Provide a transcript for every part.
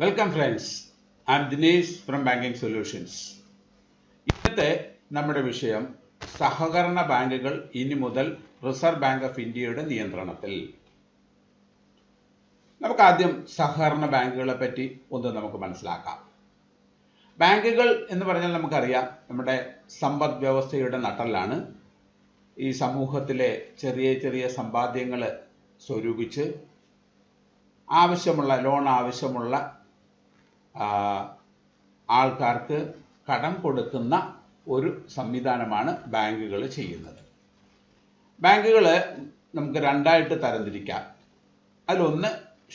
Welcome friends, I M Dinesh from banking solutions. ഇന്നത്തെ നമ്മുടെ വിഷയം സഹകരണ ബാങ്കുകൾ ഇനി മുതൽ റിസർവ് ബാങ്ക് ഓഫ് ഇന്ത്യയുടെ നിയന്ത്രണത്തിൽ. നമുക്ക് ആദ്യം സഹകരണ ബാങ്കുകളെ പറ്റി നമുക്ക് മനസ്സിലാക്കാം. ബാങ്കുകൾ എന്ന് പറഞ്ഞാൽ നമുക്കറിയാം, നമ്മുടെ സമ്പദ് വ്യവസ്ഥയുടെ നട്ടെല്ലാണ്. ഈ സമൂഹത്തിലെ ചെറിയ ചെറിയ സമ്പാദ്യങ്ങൾ സ്വരൂപിച്ച് ലോൺ ആവശ്യമുള്ള ആൾക്കാർക്ക് കടം കൊടുക്കുന്ന ഒരു സംവിധാനമാണ് ബാങ്കുകൾ ചെയ്യുന്നത്. ബാങ്കുകൾ നമുക്ക് രണ്ടായിട്ട് തരംതിരിക്കാം. അതിലൊന്ന്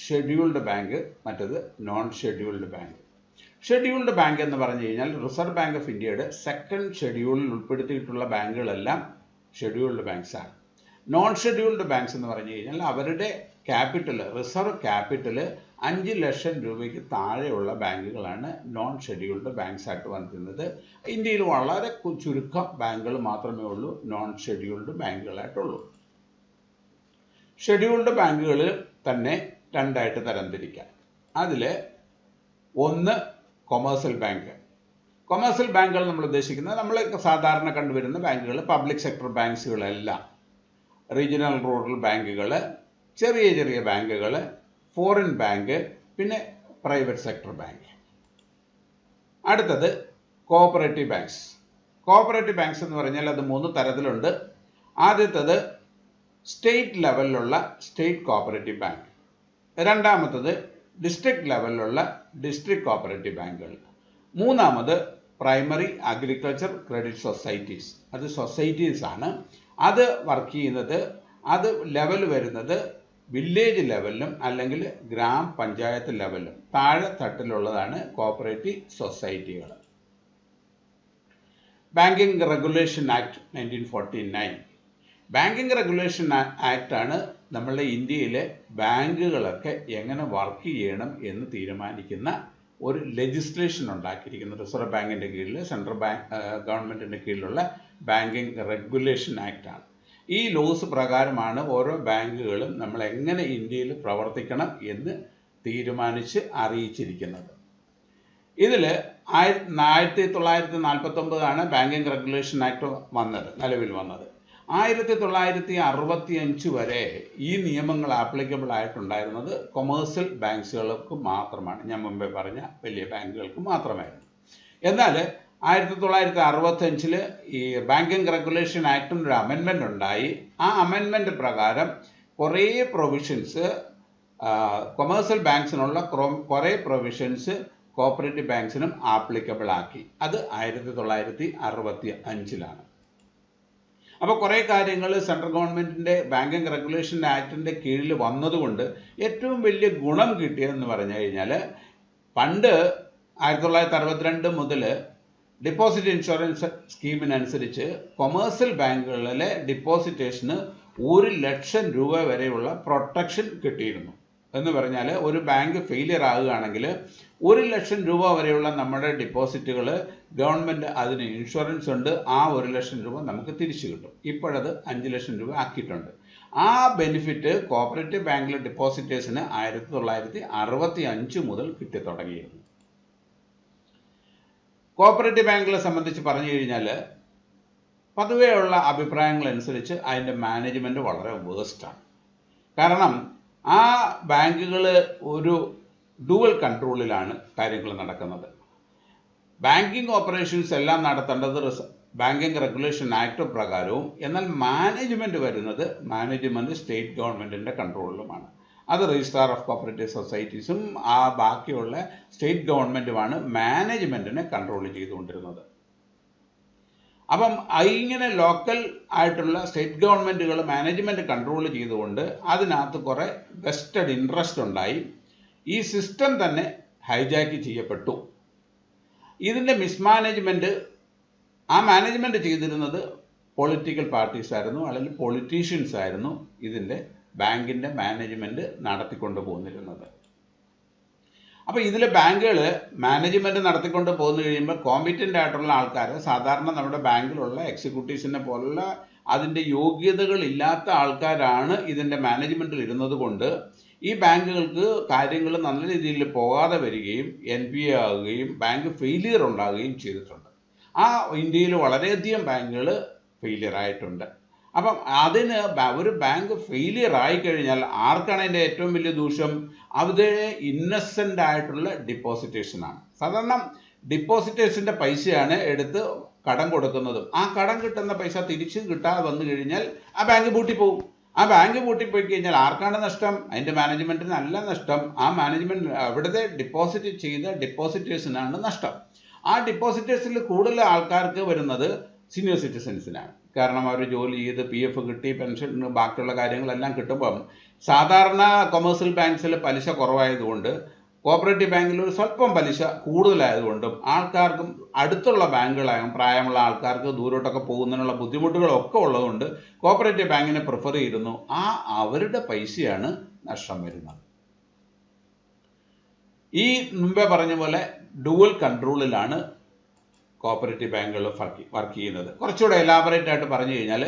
ഷെഡ്യൂൾഡ് ബാങ്ക്, മറ്റത് non scheduled bank. Scheduled bank എന്ന് പറഞ്ഞു കഴിഞ്ഞാൽ റിസർവ് ബാങ്ക് ഓഫ് ഇന്ത്യയുടെ സെക്കൻഡ് ഷെഡ്യൂളിൽ ഉൾപ്പെടുത്തിയിട്ടുള്ള ബാങ്കുകളെല്ലാം ഷെഡ്യൂൾഡ് ബാങ്ക്സ് ആണ്. നോൺ ഷെഡ്യൂൾഡ് ബാങ്ക്സ് എന്ന് പറഞ്ഞു കഴിഞ്ഞാൽ അവരുടെ റിസർവ് ക്യാപിറ്റൽ 5 ലക്ഷം രൂപയ്ക്ക് താഴെയുള്ള ബാങ്കുകളാണ് നോൺ ഷെഡ്യൂൾഡ് ബാങ്ക്സ് ആയിട്ട് വന്നിരുന്നത്. ഇന്ത്യയിൽ വളരെ ചുരുക്കം ബാങ്കുകൾ മാത്രമേ ഉള്ളൂ നോൺ ഷെഡ്യൂൾഡ് ബാങ്കുകളായിട്ടുള്ളൂ. ഷെഡ്യൂൾഡ് ബാങ്കുകൾ തന്നെ രണ്ടായിട്ട് തരംതിരിക്കാം. അതിൽ ഒന്ന് കൊമേഴ്സ്യൽ ബാങ്ക്. കൊമേഴ്സ്യൽ ബാങ്കുകൾ നമ്മൾ ഉദ്ദേശിക്കുന്നത് നമ്മൾ സാധാരണ കണ്ടുവരുന്ന ബാങ്കുകൾ, പബ്ലിക് സെക്ടർ ബാങ്ക്സുകളെല്ലാം, റീജിയണൽ റൂറൽ ബാങ്കുകൾ, ചെറിയ ചെറിയ ബാങ്കുകൾ, ഫോറിൻ ബാങ്ക്, പിന്നെ പ്രൈവറ്റ് സെക്ടർ ബാങ്ക്. അടുത്തത് കോഓപ്പറേറ്റീവ് ബാങ്ക്സ്. കോഓപ്പറേറ്റീവ് ബാങ്ക്സ് എന്ന് പറഞ്ഞാൽ അത് 3 തരത്തിലുണ്ട്. ആദ്യത്തേത് സ്റ്റേറ്റ് ലെവലിലുള്ള സ്റ്റേറ്റ് കോഓപ്പറേറ്റീവ് ബാങ്ക്. രണ്ടാമത്തത് ഡിസ്ട്രിക്ട് ലെവലിലുള്ള ഡിസ്ട്രിക്ട് കോഓപ്പറേറ്റീവ് ബാങ്കുകൾ. മൂന്നാമത് പ്രൈമറി അഗ്രികൾച്ചർ ക്രെഡിറ്റ് സൊസൈറ്റീസ്. അത് സൊസൈറ്റീസ് ആണ്. അത് വർക്ക് ചെയ്യുന്നത്, അത് ലെവൽ വരുന്നത് വില്ലേജ് ലെവലിലും അല്ലെങ്കിൽ ഗ്രാമപഞ്ചായത്ത് ലെവലിലും താഴെ തട്ടിലുള്ളതാണ് കോഓപ്പറേറ്റീവ് സൊസൈറ്റികൾ. Banking regulation act 1949. Banking regulation act ആണ് നമ്മളുടെ ഇന്ത്യയിലെ ബാങ്കുകളൊക്കെ എങ്ങനെ വർക്ക് ചെയ്യണം എന്ന് തീരുമാനിക്കുന്ന ഒരു ലെജിസ്ലേഷൻ ഉണ്ടാക്കിയിരിക്കുന്നത്. റിസർവ് ബാങ്കിൻ്റെ കീഴിൽ, സെൻട്രൽ ബാങ്ക് ഗവൺമെൻറ്റിൻ്റെ കീഴിലുള്ള ബാങ്കിങ് റെഗുലേഷൻ ആക്ട് ആണ്. ഈ ലോസ് പ്രകാരമാണ് ഓരോ ബാങ്കുകളും നമ്മൾ എങ്ങനെ ഇന്ത്യയിൽ പ്രവർത്തിക്കണം എന്ന് തീരുമാനിച്ച് അറിയിച്ചിരിക്കുന്നത്. ഇതിൽ 1949 ബാങ്കിങ് റെഗുലേഷൻ ആക്ട് നിലവിൽ വന്നത്. 1965 വരെ ഈ നിയമങ്ങൾ ആപ്ലിക്കബിൾ ആയിട്ടുണ്ടായിരുന്നത് കൊമേഴ്സ്യൽ ബാങ്ക്സുകൾക്ക് മാത്രമാണ്. ഞാൻ മുമ്പേ പറഞ്ഞ വലിയ ബാങ്കുകൾക്ക് മാത്രമായിരുന്നു. എന്നാൽ 1965 ഈ ബാങ്കിങ് റെഗുലേഷൻ ആക്ടിന് ഒരു അമെൻമെൻ്റ് ഉണ്ടായി. ആ അമെൻമെൻ്റ് പ്രകാരം കുറേ പ്രൊവിഷൻസ്, കൊമേഴ്സ്യൽ ബാങ്ക്സിനുള്ള കുറേ പ്രൊവിഷൻസ് കോഓപ്പറേറ്റീവ് ബാങ്ക്സിനും ആപ്ലിക്കബിൾ ആക്കി. അത് 1965 അപ്പോൾ കുറേ കാര്യങ്ങൾ സെൻട്രൽ ഗവൺമെൻറ്റിൻ്റെ ബാങ്കിങ് റെഗുലേഷൻ ആക്ടിൻ്റെ കീഴിൽ വന്നതുകൊണ്ട് ഏറ്റവും വലിയ ഗുണം കിട്ടിയതെന്ന് പറഞ്ഞു കഴിഞ്ഞാൽ, പണ്ട് 1962 മുതൽ ഡിപ്പോസിറ്റ് ഇൻഷുറൻസ് സ്കീമിനനുസരിച്ച് കൊമേഴ്സ്യൽ ബാങ്കുകളിലെ ഡിപ്പോസിറ്റേഷന് 1 ലക്ഷം രൂപ വരെയുള്ള പ്രൊട്ടക്ഷൻ കിട്ടിയിരുന്നു. എന്ന് പറഞ്ഞാൽ ഒരു ബാങ്ക് ഫെയിലിയർ ആകുകയാണെങ്കിൽ 1 ലക്ഷം രൂപ വരെയുള്ള നമ്മുടെ ഡിപ്പോസിറ്റുകൾ ഗവൺമെൻറ് അതിന് ഇൻഷുറൻസ് ഉണ്ട്, ആ 1 ലക്ഷം രൂപ നമുക്ക് തിരിച്ചു കിട്ടും. ഇപ്പോഴത് 5 ലക്ഷം രൂപ ആക്കിയിട്ടുണ്ട്. ആ ബെനിഫിറ്റ് കോഓപ്പറേറ്റീവ് ബാങ്കിലെ ഡിപ്പോസിറ്റേഴ്സിന് 1965 മുതൽ കിട്ടി തുടങ്ങിയിരുന്നു. കോഓപ്പറേറ്റീവ് ബാങ്കുകളെ സംബന്ധിച്ച് പറഞ്ഞു കഴിഞ്ഞാൽ പൊതുവെയുള്ള അഭിപ്രായങ്ങൾ അനുസരിച്ച് അതിൻ്റെ മാനേജ്മെൻറ്റ് വളരെ വേസ്റ്റാണ്. കാരണം ആ ബാങ്കുകൾ ഒരു ഡുവൽ കൺട്രോളിലാണ് കാര്യങ്ങൾ നടക്കുന്നത്. ബാങ്കിങ് ഓപ്പറേഷൻസ് എല്ലാം നടത്തേണ്ടത് ബാങ്കിങ് റെഗുലേഷൻ ആക്ട് പ്രകാരവും, എന്നാൽ മാനേജ്മെൻറ്റ് സ്റ്റേറ്റ് ഗവൺമെൻറ്റിൻ്റെ കൺട്രോളിലുമാണ്. അത് രജിസ്ട്രാർ ഓഫ് കോഓപ്പറേറ്റീവ് സൊസൈറ്റീസും ആ ബാക്കിയുള്ള സ്റ്റേറ്റ് ഗവൺമെൻറ്റുമാണ് മാനേജ്മെൻറ്റിനെ കൺട്രോൾ ചെയ്തുകൊണ്ടിരുന്നത്. അപ്പം ഇങ്ങനെ ലോക്കൽ ആയിട്ടുള്ള സ്റ്റേറ്റ് ഗവൺമെൻറ്റുകൾ മാനേജ്മെൻറ്റ് കൺട്രോൾ ചെയ്തുകൊണ്ട് അതിനകത്ത് കുറേ വെസ്റ്റഡ് ഇൻട്രസ്റ്റ് ഉണ്ടായി. ഈ സിസ്റ്റം തന്നെ ഹൈജാക്ക് ചെയ്യപ്പെട്ടു. ഇതിൻ്റെ മിസ്മാനേജ്മെൻറ്റ്, ആ മാനേജ്മെൻറ്റ് ചെയ്തിരുന്നത് പൊളിറ്റിക്കൽ പാർട്ടീസ് ആയിരുന്നു, അല്ലെങ്കിൽ പൊളിറ്റീഷ്യൻസ് ആയിരുന്നു ഇതിൻ്റെ ബാങ്കിൻ്റെ മാനേജ്മെൻറ്റ് നടത്തിക്കൊണ്ട് പോന്നിരുന്നത്. അപ്പോൾ ഇതിൽ ബാങ്കുകൾ മാനേജ്മെൻറ്റ് നടത്തിക്കൊണ്ട് പോന്നു കഴിയുമ്പോൾ കോമ്പറ്റൻ്റ് ആയിട്ടുള്ള ആൾക്കാർ, സാധാരണ നമ്മുടെ ബാങ്കിലുള്ള എക്സിക്യൂട്ടീവ്സിനെ പോലുള്ള അതിൻ്റെ യോഗ്യതകളില്ലാത്ത ആൾക്കാരാണ് ഇതിൻ്റെ മാനേജ്മെൻറ്റിൽ ഇരുന്നത് കൊണ്ട് ഈ ബാങ്കുകൾക്ക് കാര്യങ്ങൾ നല്ല രീതിയിൽ പോകാതെ വരികയും NPA ആകുകയും ബാങ്ക് ഫെയിലിയർ ഉണ്ടാകുകയും ചെയ്തിട്ടുണ്ട്. ആ ഇന്ത്യയിൽ വളരെയധികം ബാങ്കുകൾ ഫെയിലിയർ ആയിട്ടുണ്ട്. അപ്പം അതിന് ഒരു ബാങ്ക് ഫെയിലിയർ ആയിക്കഴിഞ്ഞാൽ ആർക്കാണ് അതിൻ്റെ ഏറ്റവും വലിയ ദൂഷ്യം? അവിടെ ഇന്നസെൻ്റ് ആയിട്ടുള്ള ഡിപ്പോസിറ്റേഴ്സിനാണ്. സാധാരണ ഡിപ്പോസിറ്റേഴ്സിൻ്റെ പൈസയാണ് എടുത്ത് കടം കൊടുക്കുന്നതും ആ കടം കിട്ടുന്ന പൈസ തിരിച്ച് കിട്ടാതെ വന്നു കഴിഞ്ഞാൽ ആ ബാങ്ക് പൂട്ടിപ്പോകും. ആ ബാങ്ക് പൂട്ടിപ്പോയി കഴിഞ്ഞാൽ ആർക്കാണ് നഷ്ടം? അതിൻ്റെ മാനേജ്മെൻറ്റിനല്ല നഷ്ടം. ആ മാനേജ്മെൻറ്റ് അവിടുത്തെ ഡിപ്പോസിറ്റ് ചെയ്ത ഡിപ്പോസിറ്റേഴ്സിനാണ് നഷ്ടം. ആ ഡിപ്പോസിറ്റേഴ്സിൽ കൂടുതൽ ആൾക്കാർക്ക് വരുന്നത് സീനിയർ സിറ്റിസൻസിനാണ്. കാരണം അവർ ജോലി ചെയ്ത് PF കിട്ടി, പെൻഷൻ, ബാക്കിയുള്ള കാര്യങ്ങളെല്ലാം കിട്ടുമ്പം സാധാരണ കൊമേഴ്സ്യൽ ബാങ്ക്സിൽ പലിശ കുറവായതുകൊണ്ട് കോപ്പറേറ്റീവ് ബാങ്കിൽ ഒരു സ്വല്പം പലിശ കൂടുതലായതുകൊണ്ടും ആൾക്കാർക്കും അടുത്തുള്ള ബാങ്കുകളായും പ്രായമുള്ള ആൾക്കാർക്ക് ദൂരോട്ടൊക്കെ പോകുന്നതിനുള്ള ബുദ്ധിമുട്ടുകളൊക്കെ ഉള്ളതുകൊണ്ട് കോപ്പറേറ്റീവ് ബാങ്കിനെ പ്രിഫർ ചെയ്തിരുന്നു. അവരുടെ പൈസയാണ് നഷ്ടം വരുന്നത്. ഈ മുമ്പേ പറഞ്ഞ പോലെ ഡുവൽ കൺട്രോളിലാണ് കോപ്പറേറ്റീവ് ബാങ്കുകൾ വർക്ക് ചെയ്യുന്നത്. കുറച്ചുകൂടെ എലാബറേറ്റ് ആയിട്ട് പറഞ്ഞു കഴിഞ്ഞാൽ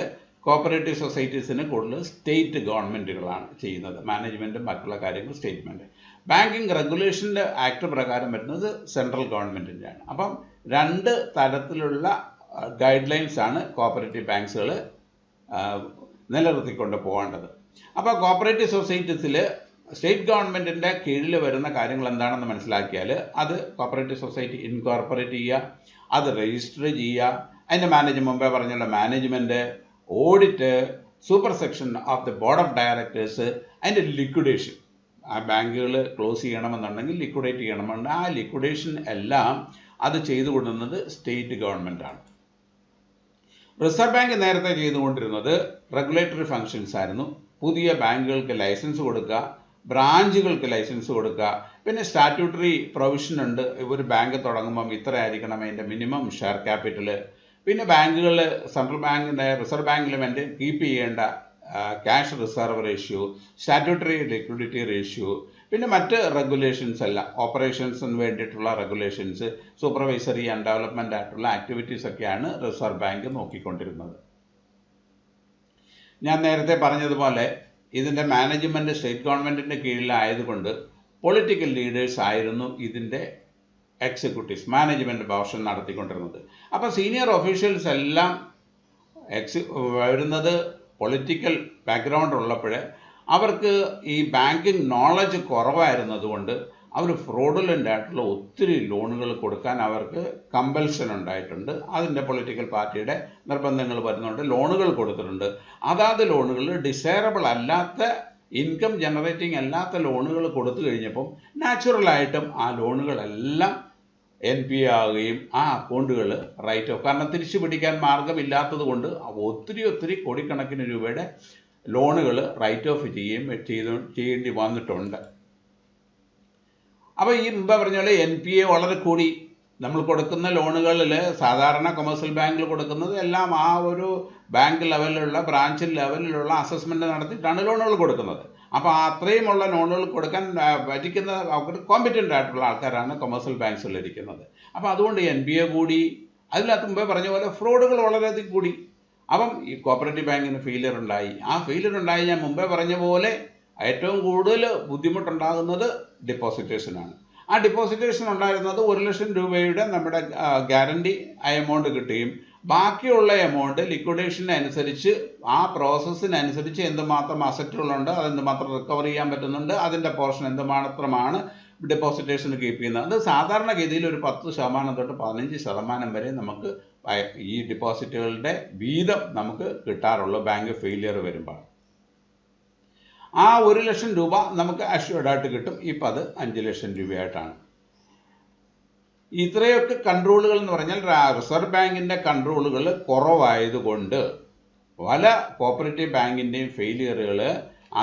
കോപ്പറേറ്റീവ് സൊസൈറ്റീസിന് കൂടുതൽ സ്റ്റേറ്റ് ഗവൺമെൻറ്റുകളാണ് ചെയ്യുന്നത്. മാനേജ്മെൻറ്റും ബാക്കിയുള്ള കാര്യങ്ങൾ സ്റ്റേറ്റ്മെൻറ്റ്. ബാങ്കിങ് റെഗുലേഷൻ്റെ ആക്ട് പ്രകാരം വരുന്നത് സെൻട്രൽ ഗവൺമെൻറ്റിൻ്റെയാണ്. അപ്പം 2 തരത്തിലുള്ള ഗൈഡ് ലൈൻസാണ് കോപ്പറേറ്റീവ് ബാങ്ക്സുകൾ നിലനിർത്തിക്കൊണ്ട് പോകേണ്ടത്. അപ്പോൾ കോപ്പറേറ്റീവ് സൊസൈറ്റീസിൽ സ്റ്റേറ്റ് ഗവൺമെൻറ്റിൻ്റെ കീഴിൽ വരുന്ന കാര്യങ്ങൾ എന്താണെന്ന് മനസ്സിലാക്കിയാൽ അത് കോപ്പറേറ്റീവ് സൊസൈറ്റി ഇൻകോർപ്പറേറ്റ് ചെയ്യുക, അത് രജിസ്റ്റർ ചെയ്യുക, അതിൻ്റെ മുമ്പേ പറഞ്ഞുള്ള management, audit, super section of the board of directors, അതിൻ്റെ ലിക്വിഡേഷൻ. ആ ബാങ്കുകൾ ക്ലോസ് ചെയ്യണമെന്നുണ്ടെങ്കിൽ ലിക്വിഡേറ്റ് ചെയ്യണമെന്നുണ്ടെങ്കിൽ ആ ലിക്വിഡേഷൻ എല്ലാം അത് ചെയ്തു കൊടുക്കുന്നത് സ്റ്റേറ്റ് ഗവൺമെൻറ്റാണ്. റിസർവ് ബാങ്ക് നേരത്തെ ചെയ്തുകൊണ്ടിരുന്നത് റെഗുലേറ്ററി ഫങ്ഷൻസ് ആയിരുന്നു. പുതിയ ബാങ്കുകൾക്ക് ലൈസൻസ് കൊടുക്കുക, ബ്രാഞ്ചുകൾക്ക് ലൈസൻസ് കൊടുക്കുക, പിന്നെ സ്റ്റാറ്റ്യൂട്ടറി പ്രൊവിഷൻ ഉണ്ട്. ഒരു ബാങ്ക് തുടങ്ങുമ്പം ഇത്ര ആയിരിക്കണം അതിൻ്റെ മിനിമം ഷെയർ ക്യാപിറ്റൽ. പിന്നെ ബാങ്കുകൾ സെൻട്രൽ ബാങ്കിൻ്റെ റിസർവ് ബാങ്കിൽ കീപ്പ് ചെയ്യേണ്ട cash reserve ratio, statutory liquidity ratio, പിന്നെ മറ്റ് റെഗുലേഷൻസ് എല്ലാം ഓപ്പറേഷൻസിന് വേണ്ടിയിട്ടുള്ള റെഗുലേഷൻസ്, സൂപ്പർവൈസറി ആൻഡ് ഡെവലപ്മെൻ്റ് ആയിട്ടുള്ള ആക്ടിവിറ്റീസ് ഒക്കെയാണ് റിസർവ് ബാങ്ക് നോക്കിക്കൊണ്ടിരുന്നത്. ഞാൻ നേരത്തെ പറഞ്ഞതുപോലെ ഇതിൻ്റെ മാനേജ്മെൻറ്റ് സ്റ്റേറ്റ് ഗവൺമെൻറ്റിൻ്റെ കീഴിലായതുകൊണ്ട് പൊളിറ്റിക്കൽ ലീഡേഴ്സ് ആയിരുന്നു ഇതിൻ്റെ എക്സിക്യൂട്ടീവ്സ്, മാനേജ്മെൻറ്റ് പോർഷൻ നടത്തിക്കൊണ്ടിരുന്നത്. അപ്പോൾ സീനിയർ ഒഫീഷ്യൽസ് എല്ലാം വരുന്നത് പൊളിറ്റിക്കൽ ബാക്ക്ഗ്രൗണ്ട് ഉള്ളപ്പോൾ അവർക്ക് ഈ ബാങ്കിങ് നോളജ് കുറവായിരുന്നതുകൊണ്ട് അവർ ഫ്രോഡുലൻ്റ് ആയിട്ടുള്ള ഒത്തിരി ലോണുകൾ കൊടുക്കാൻ അവർക്ക് കമ്പൽഷൻ ഉണ്ടായിട്ടുണ്ട്. അതിൻ്റെ പൊളിറ്റിക്കൽ പാർട്ടിയുടെ നിർബന്ധങ്ങൾ വരുന്നുണ്ട്, ലോണുകൾ കൊടുത്തിട്ടുണ്ട്. അതാത് ലോണുകൾ ഡിസൈറബിൾ അല്ലാത്ത, ഇൻകം ജനറേറ്റിംഗ് അല്ലാത്ത ലോണുകൾ കൊടുത്തു കഴിഞ്ഞപ്പം നാച്ചുറലായിട്ടും ആ ലോണുകളെല്ലാം NPA ആവുകയും ആ അക്കൗണ്ടുകൾ റൈറ്റ് ഓഫ്, കാരണം തിരിച്ചു പിടിക്കാൻ മാർഗമില്ലാത്തത് കൊണ്ട് ഒത്തിരി കോടിക്കണക്കിന് രൂപയുടെ ലോണുകൾ റൈറ്റ് ഓഫ് ചെയ്യേണ്ടി വന്നിട്ടുണ്ട്. അപ്പോൾ ഈ മുമ്പ് പറഞ്ഞ പോലെ NPA വളരെ കൂടി. നമ്മൾ കൊടുക്കുന്ന ലോണുകളിൽ സാധാരണ കൊമേഴ്സ്യൽ ബാങ്കിൽ കൊടുക്കുന്നത് എല്ലാം ആ ഒരു ബാങ്ക് ലെവലിലുള്ള, ബ്രാഞ്ച് ലെവലിലുള്ള അസസ്മെൻറ്റ് നടത്തിയിട്ടാണ് ലോണുകൾ കൊടുക്കുന്നത്. അപ്പോൾ അത്രയുമുള്ള ലോണുകൾ കൊടുക്കാൻ പറ്റിക്കുന്ന കോമ്പറ്റൻ്റ് ആയിട്ടുള്ള ആൾക്കാരാണ് കൊമേഴ്സ്യൽ ബാങ്ക്സിലിരിക്കുന്നത്. അപ്പോൾ അതുകൊണ്ട് NPA കൂടി. അതിനകത്ത് മുമ്പേ പറഞ്ഞ പോലെ ഫ്രോഡുകൾ വളരെയധികം കൂടി. അപ്പം ഈ കോപ്പറേറ്റീവ് ബാങ്കിന് ഫെയിലിയർ ഉണ്ടായി. ആ ഫെയിലിയർ ഉണ്ടായി ഞാൻ മുമ്പേ പറഞ്ഞ പോലെ ഏറ്റവും കൂടുതൽ ബുദ്ധിമുട്ടുണ്ടാകുന്നത് ഡിപ്പോസിറ്റേഴ്സിനാണ്. ആ ഡിപ്പോസിറ്റേഴ്സിന് ഉണ്ടായിരുന്നത് 1 ലക്ഷം രൂപയുടെ നമ്മുടെ ഗ്യാരണ്ടി എമൗണ്ട് കിട്ടുകയും ബാക്കിയുള്ള എമൗണ്ട് ലിക്വിഡേഷന് അനുസരിച്ച് ആ പ്രോസസ്സിനനുസരിച്ച് എന്തുമാത്രം അസറ്റുകളുണ്ട്, അതെന്തുമാത്രം റിക്കവർ ചെയ്യാൻ പറ്റുന്നുണ്ട്, അതിൻ്റെ പോർഷൻ എന്തുമാത്രമാണ് ഡെപ്പോസിറ്റേഴ്സിന് കീപ്പ് ചെയ്യുന്നത്. അത് സാധാരണഗതിയിൽ ഒരു 10% തൊട്ട് 15% വരെ നമുക്ക് ഈ ഡിപ്പോസിറ്റുകളുടെ വീതം നമുക്ക് കിട്ടാറുള്ളൂ ബാങ്ക് ഫെയിലിയർ വരുമ്പോൾ. ആ 1 ലക്ഷം രൂപ നമുക്ക് അഷ്യൂർഡായിട്ട് കിട്ടും. ഇപ്പം അത് 5 ലക്ഷം രൂപയായിട്ടാണ്. ഇത്രയൊക്കെ കൺട്രോളുകൾ എന്ന് പറഞ്ഞാൽ റിസർവ് ബാങ്കിൻ്റെ കൺട്രോളുകൾ കുറവായതുകൊണ്ട് പല കോപ്പറേറ്റീവ് ബാങ്കിൻ്റെയും ഫെയിലിയറുകൾ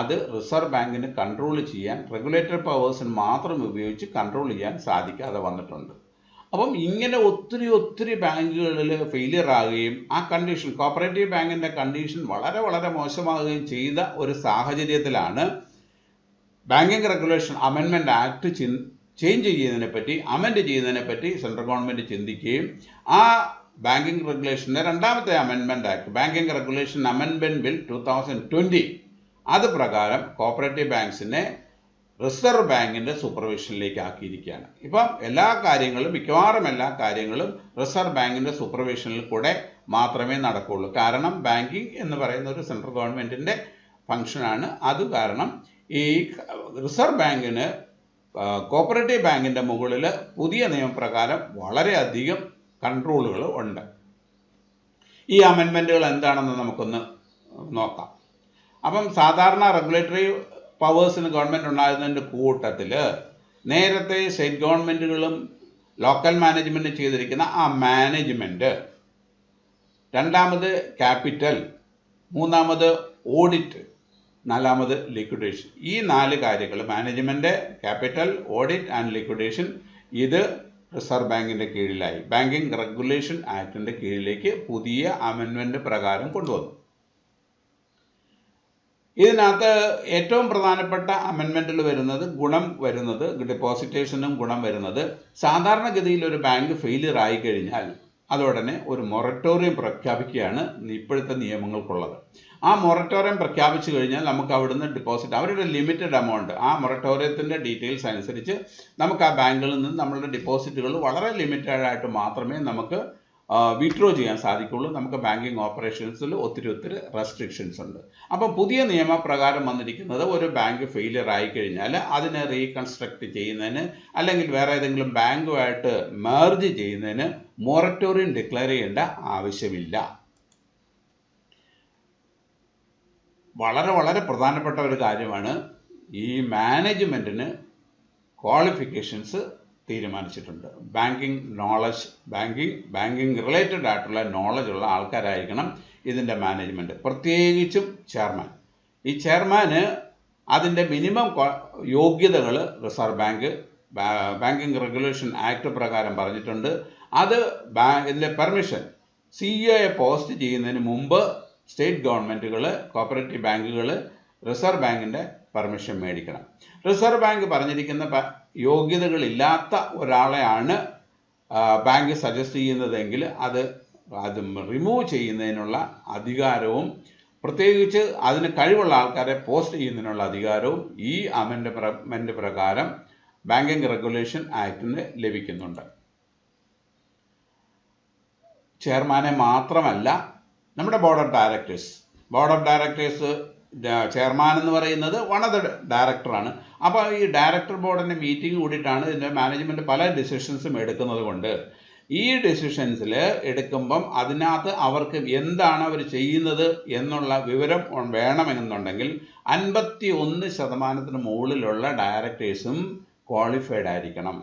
അത് റിസർവ് ബാങ്കിന് കൺട്രോൾ ചെയ്യാൻ, റെഗുലേറ്ററി പവേഴ്സിന് മാത്രം ഉപയോഗിച്ച് കൺട്രോൾ ചെയ്യാൻ സാധിക്കാതെ വന്നിട്ടുണ്ട്. അപ്പം ഇങ്ങനെ ഒത്തിരി ബാങ്കുകളിൽ ഫെയിലിയർ ആകുകയും ആ കണ്ടീഷൻ, കോപ്പറേറ്റീവ് ബാങ്കിൻ്റെ കണ്ടീഷൻ വളരെ മോശമാകുകയും ചെയ്ത ഒരു സാഹചര്യത്തിലാണ് banking regulation amendment act change ചെയ്യുന്നതിനെപ്പറ്റി, അമെൻഡ് ചെയ്യുന്നതിനെപ്പറ്റി സെൻട്രൽ ഗവൺമെൻറ് ചിന്തിക്കുകയും ആ ബാങ്കിങ് റെഗുലേഷൻ്റെ 2ാമത്തെ amendment act, banking regulation amendment bill 2020, അത് പ്രകാരം കോപ്പറേറ്റീവ് ബാങ്ക്സിനെ റിസർവ് ബാങ്കിന്റെ സൂപ്പർവിഷനിലേക്ക് ആക്കിയിരിക്കുകയാണ്. ഇപ്പം എല്ലാ കാര്യങ്ങളും, മിക്കവാറും എല്ലാ കാര്യങ്ങളും റിസർവ് ബാങ്കിന്റെ സൂപ്പർവിഷനിൽ കൂടെ മാത്രമേ നടക്കുകയുള്ളൂ. കാരണം ബാങ്കിങ് എന്ന് പറയുന്ന ഒരു സെൻട്രൽ ഗവൺമെന്റിന്റെ ഫംഗ്ഷനാണ്. അത് കാരണം ഈ റിസർവ് ബാങ്കിന് കോപ്പറേറ്റീവ് ബാങ്കിന്റെ മുകളിൽ പുതിയ നിയമപ്രകാരം വളരെയധികം കൺട്രോളുകൾ ഉണ്ട്. ഈ അമെൻമെന്റുകൾ എന്താണെന്ന് നമുക്കൊന്ന് നോക്കാം. അപ്പം സാധാരണ റെഗുലേറ്ററി പവേഴ്സിന് ഗവൺമെന്റ് ഉണ്ടാകുന്നതിൻ്റെ കൂട്ടത്തിൽ നേരത്തെ സ്റ്റേറ്റ് ഗവൺമെന്റുകളും ലോക്കൽ മാനേജ്മെന്റ് ചെയ്തിരിക്കുന്ന ആ മാനേജ്മെന്റ്, രണ്ടാമത് ക്യാപിറ്റൽ, മൂന്നാമത് ഓഡിറ്റ്, നാലാമത് ലിക്വിഡേഷൻ. ഈ 4 കാര്യങ്ങൾ, management, capital, audit and liquidation, ഇത് റിസർവ് ബാങ്കിന്റെ കീഴിലായി ബാങ്കിങ് റെഗുലേഷൻ ആക്ടിന്റെ കീഴിലേക്ക് പുതിയ അമെൻമെന്റ് പ്രകാരം കൊണ്ടുവന്നു. ഇതിനകത്ത് ഏറ്റവും പ്രധാനപ്പെട്ട അമെൻമെന്റിൽ വരുന്നത് ഡെപ്പോസിറ്റേഷനും ഗുണം വരുന്നത്, സാധാരണഗതിയിൽ ഒരു ബാങ്ക് ഫെയിലിയർ ആയി കഴിഞ്ഞാൽ അതോടനെ ഒരു മൊറട്ടോറിയം പ്രഖ്യാപിക്കുകയാണ് ഇപ്പോഴത്തെ നിയമങ്ങൾക്കുള്ളത്. ആ മൊറട്ടോറിയം പ്രഖ്യാപിച്ചു കഴിഞ്ഞാൽ നമുക്ക് അവിടുന്ന് ഡെപ്പോസിറ്റ്, അവരുടെ ലിമിറ്റഡ് എമൗണ്ട്, ആ മൊറട്ടോറിയത്തിൻ്റെ ഡീറ്റെയിൽസ് അനുസരിച്ച് നമുക്ക് ആ ബാങ്കുകളിൽ നിന്ന് നമ്മളുടെ ഡെപ്പോസിറ്റുകൾ വളരെ ലിമിറ്റഡ് ആയിട്ട് മാത്രമേ നമുക്ക് വിഡ്രോ ചെയ്യാൻ സാധിക്കുള്ളൂ. നമുക്ക് ബാങ്കിങ് ഓപ്പറേഷൻസിൽ ഒത്തിരി റെസ്ട്രിക്ഷൻസ് ഉണ്ട്. അപ്പം പുതിയ നിയമപ്രകാരം വന്നിരിക്കുന്നത്, ഒരു ബാങ്ക് ഫെയിലിയർ ആയി കഴിഞ്ഞാൽ അതിനെ റീകൺസ്ട്രക്ട് ചെയ്യുന്നതിന് അല്ലെങ്കിൽ വേറെ ഏതെങ്കിലും ബാങ്കുമായിട്ട് മെർജ് ചെയ്യുന്നതിന് മൊറട്ടോറിയം ഡിക്ലെയർ ചെയ്യേണ്ട ആവശ്യമില്ല. വളരെ വളരെ പ്രധാനപ്പെട്ട ഒരു കാര്യമാണ്. ഈ മാനേജ്മെന്റിന് ക്വാളിഫിക്കേഷൻസ് തീരുമാനിച്ചിട്ടുണ്ട്. ബാങ്കിങ് നോളജ്, ബാങ്കിങ് റിലേറ്റഡ് ആയിട്ടുള്ള നോളജ് ഉള്ള ആൾക്കാരായിരിക്കണം ഇതിൻ്റെ മാനേജ്മെൻറ്റ്, പ്രത്യേകിച്ചും ചെയർമാൻ. ഈ ചെയർമാന് അതിൻ്റെ മിനിമം യോഗ്യതകൾ റിസർവ് ബാങ്കിങ് റെഗുലേഷൻ ആക്ട് പ്രകാരം പറഞ്ഞിട്ടുണ്ട്. അത് ഇതിൻ്റെ പെർമിഷൻ CEO പോസ്റ്റ് ചെയ്യുന്നതിന് മുമ്പ് സ്റ്റേറ്റ് ഗവൺമെൻറ്റുകൾ, കോപ്പറേറ്റീവ് ബാങ്കുകൾ റിസർവ് ബാങ്കിൻ്റെ പെർമിഷൻ മേടിക്കണം. റിസർവ് ബാങ്ക് പറഞ്ഞിരിക്കുന്ന യോഗ്യതകളില്ലാത്ത ഒരാളെയാണ് ബാങ്ക് സജസ്റ്റ് ചെയ്യുന്നതെങ്കിൽ അത് റിമൂവ് ചെയ്യുന്നതിനുള്ള അധികാരവും, പ്രത്യേകിച്ച് അതിന് കഴിവുള്ള ആൾക്കാരെ പോസ്റ്റ് ചെയ്യുന്നതിനുള്ള അധികാരവും ഈ അമെൻമെന്റ് പ്രകാരം ബാങ്കിങ് റെഗുലേഷൻ ആക്ടിന് ലഭിക്കുന്നുണ്ട്. ചെയർമാനെ മാത്രമല്ല, നമ്മുടെ ബോർഡ് ഓഫ് ഡയറക്ടേഴ്സ് ചെയർമാൻ എന്ന് പറയുന്നത് വൺ ഓഫ് ദ ഡയറക്ടറാണ്. അപ്പോൾ ഈ ഡയറക്ടർ ബോർഡിൻ്റെ മീറ്റിംഗ് കൂടിയിട്ടാണ് ഇതിൻ്റെ മാനേജ്മെൻറ്റ് പല ഡിസിഷൻസും എടുക്കുന്നത് കൊണ്ട് ഈ ഡിസിഷൻസിൽ എടുക്കുമ്പം അതിനകത്ത് അവർക്ക് എന്താണ് അവർ ചെയ്യുന്നത് എന്നുള്ള വിവരം വേണമെന്നുണ്ടെങ്കിൽ 51% മുകളിലുള്ള ഡയറക്ടേഴ്സും ക്വാളിഫൈഡ് ആയിരിക്കണം.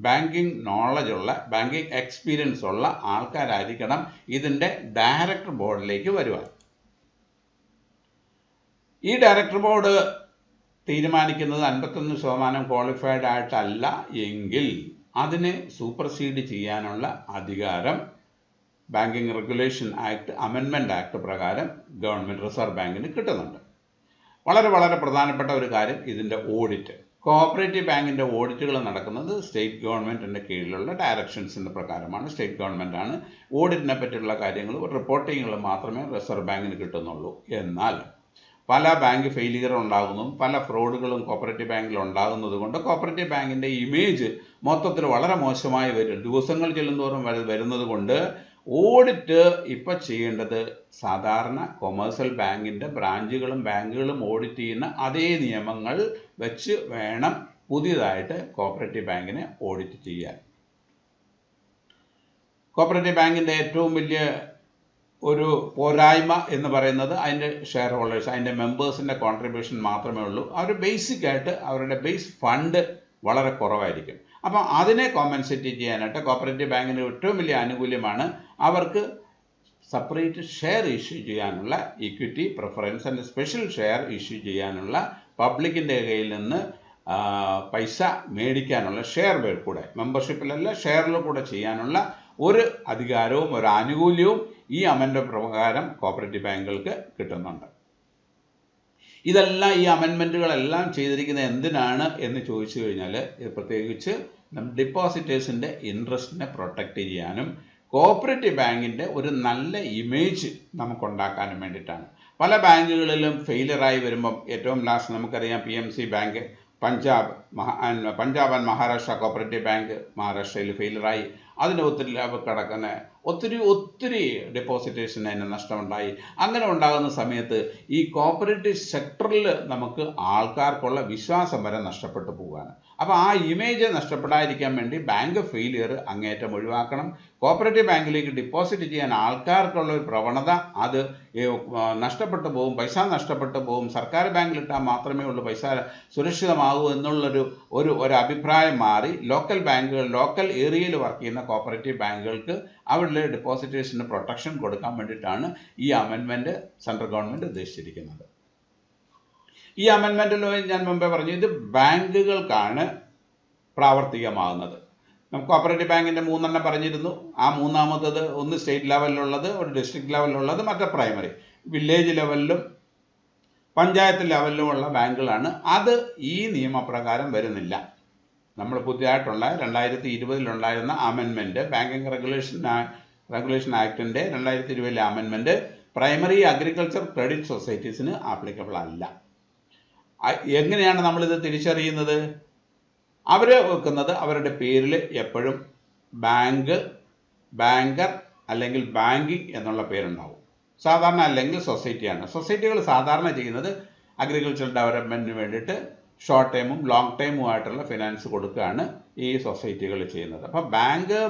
ബാങ്കിങ് നോളജ് ഉള്ള, ബാങ്കിങ് എക്സ്പീരിയൻസ് ഉള്ള ആൾക്കാരായിരിക്കണം ഇതിൻ്റെ ഡയറക്ടർ ബോർഡിലേക്ക് വരുവാൻ. ഈ ഡയറക്ടർ ബോർഡ് തീരുമാനിക്കുന്നത് 51% ക്വാളിഫൈഡ് ആയിട്ടല്ല എങ്കിൽ അതിനെ സൂപ്പർസീഡ് ചെയ്യാനുള്ള അധികാരം banking regulation act, amendment act പ്രകാരം ഗവൺമെൻറ് റിസർവ് ബാങ്കിന് കിട്ടുന്നുണ്ട്. വളരെ വളരെ പ്രധാനപ്പെട്ട ഒരു കാര്യം ഇതിൻ്റെ ഓഡിറ്റ്. കോഓപ്പറേറ്റീവ് ബാങ്കിൻ്റെ ഓഡിറ്റുകൾ നടക്കുന്നത് സ്റ്റേറ്റ് ഗവൺമെൻറ്റിൻ്റെ കീഴിലുള്ള ഡയറക്ഷൻസിൻ്റെ പ്രകാരമാണ്. സ്റ്റേറ്റ് ഗവൺമെൻറ്റാണ് ഓഡിറ്റിനെ പറ്റിയുള്ള കാര്യങ്ങൾ, റിപ്പോർട്ടിങ്ങുകൾ മാത്രമേ റിസർവ് ബാങ്കിന് കിട്ടുന്നുള്ളൂ. എന്നാൽ പല ബാങ്ക് ഫെയിലിയർ ഉണ്ടാകുന്നു, പല ഫ്രോഡുകളും കോപ്പറേറ്റീവ് ബാങ്കിൽ ഉണ്ടാകുന്നത് കൊണ്ട് കോപ്പറേറ്റീവ് ബാങ്കിൻ്റെ ഇമേജ് മൊത്തത്തിൽ വളരെ മോശമായി വരും. ദിവസങ്ങൾ ചെല്ലുന്തോറും വരുന്നത് കൊണ്ട് ഓഡിറ്റ് ഇപ്പം ചെയ്യേണ്ടത് സാധാരണ കൊമേഴ്സ്യൽ ബാങ്കിൻ്റെ ബ്രാഞ്ചുകളും ബാങ്കുകളും ഓഡിറ്റ് ചെയ്യുന്ന അതേ നിയമങ്ങൾ വെച്ച് വേണം പുതിയതായിട്ട് കോപ്പറേറ്റീവ് ബാങ്കിനെ ഓഡിറ്റ് ചെയ്യാൻ. കോപ്പറേറ്റീവ് ബാങ്കിൻ്റെ ഏറ്റവും വലിയ ഒരു പോരായ്മ എന്ന് പറയുന്നത് അതിൻ്റെ ഷെയർ ഹോൾഡേഴ്സ്, അതിൻ്റെ മെമ്പേഴ്സിൻ്റെ കോൺട്രിബ്യൂഷൻ മാത്രമേ ഉള്ളൂ. അവർ ബേസിക്കായിട്ട് അവരുടെ ബേസ് ഫണ്ട് വളരെ കുറവായിരിക്കും. അപ്പം അതിനെ കോമ്പൻസേറ്റ് ചെയ്യാനായിട്ട് കോപ്പറേറ്റീവ് ബാങ്കിന് ഏറ്റവും വലിയ ആനുകൂല്യമാണ് അവർക്ക് സെപ്പറേറ്റ് ഷെയർ ഇഷ്യൂ ചെയ്യാനുള്ള, equity preference and special share issue ചെയ്യാനുള്ള, പബ്ലിക്കിൻ്റെ കയ്യിൽ നിന്ന് പൈസ മേടിക്കാനുള്ള, ഷെയർ കൂടെ, മെമ്പർഷിപ്പിലല്ല ഷെയറിൽ കൂടെ ചെയ്യാനുള്ള ഒരു അധികാരവും ഒരു ആനുകൂല്യവും ഈ അമെൻമെൻറ്റ് പ്രകാരം കോപ്പറേറ്റീവ് ബാങ്കുകൾക്ക് കിട്ടുന്നുണ്ട്. ഇതെല്ലാം, ഈ അമെൻമെൻറ്റുകളെല്ലാം ചെയ്തിരിക്കുന്നത് എന്തിനാണ് എന്ന് ചോദിച്ചു കഴിഞ്ഞാൽ, ഇത് പ്രത്യേകിച്ച് ഡിപ്പോസിറ്റേഴ്സിൻ്റെ ഇൻട്രസ്റ്റിനെ പ്രൊട്ടക്റ്റ് ചെയ്യാനും കോപ്പറേറ്റീവ് ബാങ്കിൻ്റെ ഒരു നല്ല ഇമേജ് നമുക്കുണ്ടാക്കാനും വേണ്ടിയിട്ടാണ്. പല ബാങ്കുകളിലും ഫെയിലിയറായി വരുമ്പം ഏറ്റവും ലാസ്റ്റ് നമുക്കറിയാം PMC bank Punjab and Maharashtra cooperative bank മഹാരാഷ്ട്രയിൽ ഫെയിലറായി. അതിന് ഒത്തിരി ഡെപ്പോസിറ്റേഷന് അതിന് നഷ്ടമുണ്ടായി. അങ്ങനെ ഉണ്ടാകുന്ന സമയത്ത് ഈ കോപ്പറേറ്റീവ് സെക്ടറിൽ നമുക്ക് ആൾക്കാർക്കുള്ള വിശ്വാസം വരെ നഷ്ടപ്പെട്ടു പോവുകയാണ്. അപ്പോൾ ആ ഇമേജ് നഷ്ടപ്പെടാതിരിക്കാൻ വേണ്ടി ബാങ്ക് ഫെയിലിയർ അങ്ങേയറ്റം ഒഴിവാക്കണം. കോപ്പറേറ്റീവ് ബാങ്കിലേക്ക് ഡെപ്പോസിറ്റ് ചെയ്യാൻ ആൾക്കാർക്കുള്ള ഒരു പ്രവണത അത് നഷ്ടപ്പെട്ടു പോകും, പൈസ നഷ്ടപ്പെട്ടു പോകും. സർക്കാർ ബാങ്കിലിട്ടാൽ മാത്രമേ ഉള്ളൂ പൈസ സുരക്ഷിതമാകൂ എന്നുള്ളൊരു ഒരു അഭിപ്രായം മാറി ലോക്കൽ ഏരിയയിൽ വർക്ക് ചെയ്യുന്ന കോപ്പറേറ്റീവ് ബാങ്കുകൾക്ക് അവരുടെ ഡെപ്പോസിറ്റേഴ്സിന് പ്രൊട്ടക്ഷൻ കൊടുക്കാൻ വേണ്ടിയിട്ടാണ് ഈ അമെൻമെൻറ്റ് സെൻട്രൽ ഗവൺമെൻറ് ഉദ്ദേശിച്ചിരിക്കുന്നത്. ഈ അമെൻമെൻറ്റിൽ ഞാൻ മുമ്പേ പറഞ്ഞു, ഇത് ബാങ്കുകൾക്കാണ് പ്രാവർത്തികമാകുന്നത്. നമുക്ക് കോപ്പറേറ്റീവ് ബാങ്കിൻ്റെ 3 പറഞ്ഞിരുന്നു. ആ മൂന്നാമത്തത് ഒന്ന് സ്റ്റേറ്റ് ലെവലിലുള്ളത്, ഒരു ഡിസ്ട്രിക്ട് ലെവലിലുള്ളത്, മറ്റേ പ്രൈമറി വില്ലേജ് ലെവലിലും പഞ്ചായത്ത് ലെവലിലുമുള്ള ബാങ്കുകളാണ്. അത് ഈ നിയമപ്രകാരം വരുന്നില്ല. നമ്മൾ പുതിയതായിട്ടുള്ള 2020 അമെൻമെൻറ്റ് ബാങ്കിങ് റെഗുലേഷൻ ആക്ടിൻ്റെ 2020 അമെൻമെൻറ്റ് പ്രൈമറി അഗ്രികൾച്ചർ ക്രെഡിറ്റ് സൊസൈറ്റീസിന് ആപ്ലിക്കബിൾ അല്ല. എങ്ങനെയാണ് നമ്മളിത് തിരിച്ചറിയുന്നത്? അവർ വെക്കുന്നത് അവരുടെ പേരിൽ എപ്പോഴും ബാങ്കർ അല്ലെങ്കിൽ ബാങ്കിങ് എന്നുള്ള പേരുണ്ടാവും. സാധാരണ അല്ലെങ്കിൽ സൊസൈറ്റിയാണ്. സൊസൈറ്റികൾ സാധാരണ ചെയ്യുന്നത് അഗ്രികൾച്ചർ ഡെവലപ്മെൻറ്റിന് വേണ്ടിയിട്ട് ഷോർട്ട് ടൈമും ലോങ് ടൈമും ആയിട്ടുള്ള ഫിനാൻസ് കൊടുക്കുകയാണ് ഈ സൊസൈറ്റികൾ ചെയ്യുന്നത്. അപ്പോൾ ബാങ്കർ,